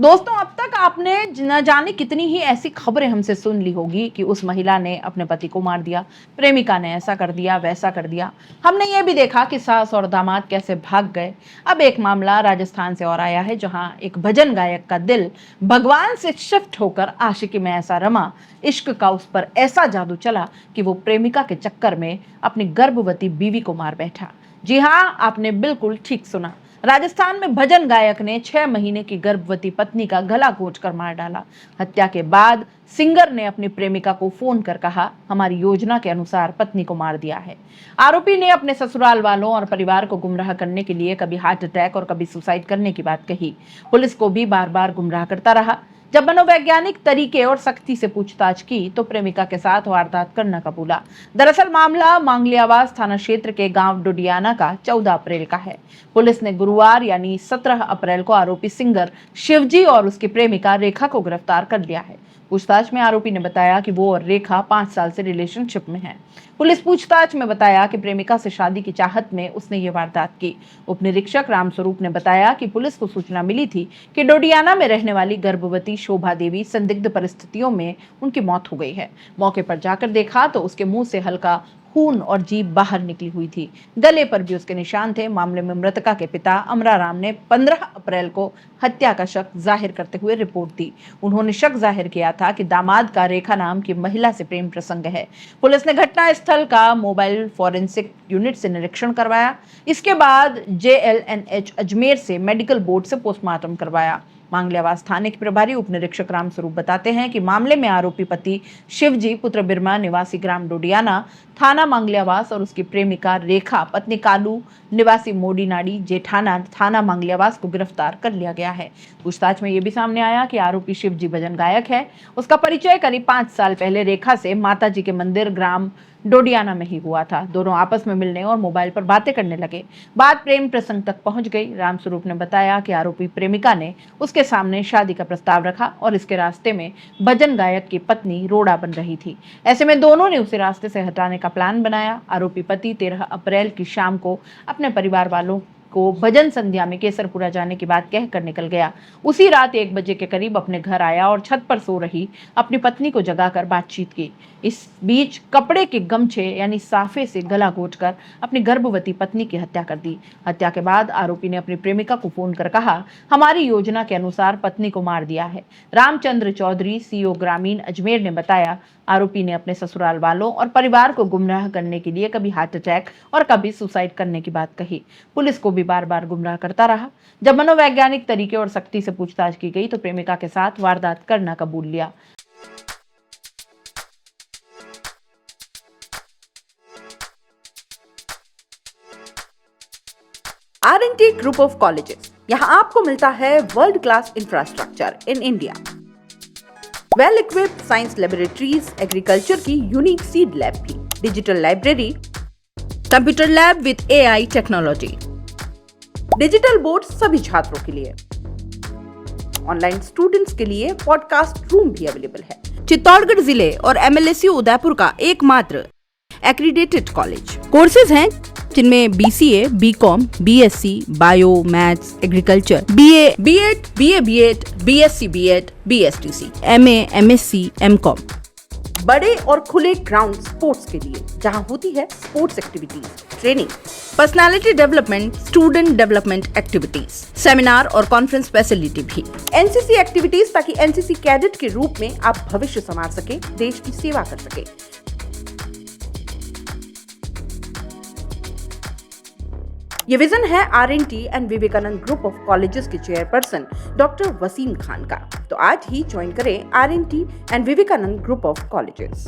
दोस्तों, अब तक आपने न जाने कितनी ही ऐसी खबरें हमसे सुन ली होगी कि उस महिला ने अपने पति को मार दिया, प्रेमिका ने ऐसा कर दिया, वैसा कर दिया। हमने ये भी देखा कि सास और दामाद कैसे भाग गए। अब एक मामला राजस्थान से और आया है, जहां एक भजन गायक का दिल भगवान से शिफ्ट होकर आशिकी में ऐसा रमा, इश्क का उस पर ऐसा जादू चला कि वो प्रेमिका के चक्कर में अपनी गर्भवती बीवी को मार बैठा। जी हाँ, आपने बिल्कुल ठीक सुना। राजस्थान में भजन गायक ने 6 महीने की गर्भवती पत्नी का गला घोंचकर मार डाला। हत्या के बाद सिंगर ने अपनी प्रेमिका को फोन कर कहा, हमारी योजना के अनुसार पत्नी को मार दिया है। आरोपी ने अपने ससुराल वालों और परिवार को गुमराह करने के लिए कभी हार्ट अटैक और कभी सुसाइड करने की बात कही। पुलिस को भी बार बार गुमराह करता रहा। जब मनोवैज्ञानिक तरीके और सख्ती से पूछताछ की तो प्रेमिका के साथ वारदात करना कबूला। दरअसल मामला मांगलियावास थाना क्षेत्र के गांव डोडियाना का 14 अप्रैल का है। पुलिस ने गुरुवार यानी 17 अप्रैल को आरोपी सिंगर शिवजी और उसकी प्रेमिका रेखा को गिरफ्तार कर लिया है। पूछताछ में आरोपी ने बताया कि वो और रेखा 5 साल से रिलेशनशिप में हैं। पुलिस पूछताछ में बताया कि प्रेमिका से शादी की चाहत में उसने ये वारदात की। उप निरीक्षक रामस्वरूप ने बताया कि पुलिस को सूचना मिली थी कि डोडियाना में रहने वाली गर्भवती शोभा देवी संदिग्ध परिस्थितियों में उनकी मौत हो गई है। मौके पर जाकर देखा तो उसके मुंह से हल्का खून और जीभ बाहर निकली हुई थी। गले पर भी उसके निशान थे। मामले में मृतका के पिता अमराराम ने 15 अप्रैल को हत्या का शक जाहिर करते हुए रिपोर्ट दी। उन्होंने शक जाहिर किया था कि दामाद का रेखा नाम की महिला से प्रेम प्रसंग है। पुलिस ने घटनास्थल का मोबाइल फॉरेंसिक यूनिट से निरीक्षण करवाया। इसके बाद JLNH अजमेर से मेडिकल बोर्ड से पोस्टमार्टम करवाया। मांगलियावास थाने के प्रभारी उप निरीक्षक रामस्वरूप बताते हैं कि मामले में आरोपी पति शिवजी पुत्र बिरमा निवासी ग्राम डोडियाना थाना मांगलियावास और उसकी प्रेमिका रेखा पत्नी कालू निवासी मोडीनाड़ी जेठाना थाना मांगलियावास को गिरफ्तार कर लिया गया है। पूछताछ में यह भी सामने आया कि आरोपी शिवजी भजन गायक है। उसका परिचय करीब 5 साल पहले रेखा से माताजी के मंदिर ग्राम डोडियाना में ही हुआ था। दोनों आपस में मिलने और मोबाइल पर बातें करने लगे। बात प्रेम प्रसंग तक पहुंच गई। रामस्वरूप ने बताया कि आरोपी प्रेमिका ने उसके सामने शादी का प्रस्ताव रखा और इसके रास्ते में भजन गायक की पत्नी रोड़ा बन रही थी। ऐसे में दोनों ने उसे रास्ते से हटाने का प्लान बनाया। आरोपी पति 13 अप्रैल की शाम को अपने परिवार वालों को भजन संध्या में केसरपुरा जाने की बात कहकर निकल गया। उसी रात 1 बजे के करीब अपने घर आया और छत पर सो रही अपनी पत्नी को जगाकर बातचीत की। इस बीच कपड़े के गमछे यानी साफे से गला घोंटकर अपनी गर्भवती पत्नी की हत्या कर दी। हत्या के बाद आरोपी ने अपनी प्रेमिका को फोन कर कहा, हमारी योजना के अनुसार पत्नी को मार दिया है। रामचंद्र चौधरी CO ग्रामीण अजमेर ने बताया, आरोपी ने अपने ससुराल वालों और परिवार को गुमराह करने के लिए कभी हार्ट अटैक और कभी सुसाइड करने की बात कही। पुलिस को भी बार बार गुमराह करता रहा। जब मनोवैज्ञानिक तरीके और सख्ती से पूछताछ की गई तो प्रेमिका के साथ वारदात करना कबूल लिया। R&T ग्रुप ऑफ कॉलेजेस, यहाँ आपको मिलता है world class infrastructure in India, well equipped science laboratories, agriculture की यूनिक सीड लैब भी, digital library, computer lab with AI technology, digital board सभी छात्रों के लिए, ऑनलाइन स्टूडेंट्स के लिए पॉडकास्ट रूम भी अवेलेबल है। चित्तौड़गढ़ जिले और MLSU उदयपुर का एकमात्र एक्रीडेटेड कॉलेज। कोर्सेज हैं जिनमें BCA, BCom, BSc, bio, maths, agriculture, BA, B.Ed, BA, B.Ed, BSc, B.Ed, BSTC, MA, MSc, MCom। बड़े और खुले ग्राउंड स्पोर्ट्स के लिए, जहां होती है sports activities, training, personality development, student development activities, seminar और कॉन्फ्रेंस फैसिलिटी भी, NCC एक्टिविटीज, ताकि NCC कैडेट के रूप में आप भविष्य संवार सके, देश की सेवा कर सके। ये विजन है R&T and Vivekanand group of colleges के चेयरपर्सन डॉक्टर वसीम खान का। तो आज ही ज्वाइन करें R&T and Vivekanand group of colleges.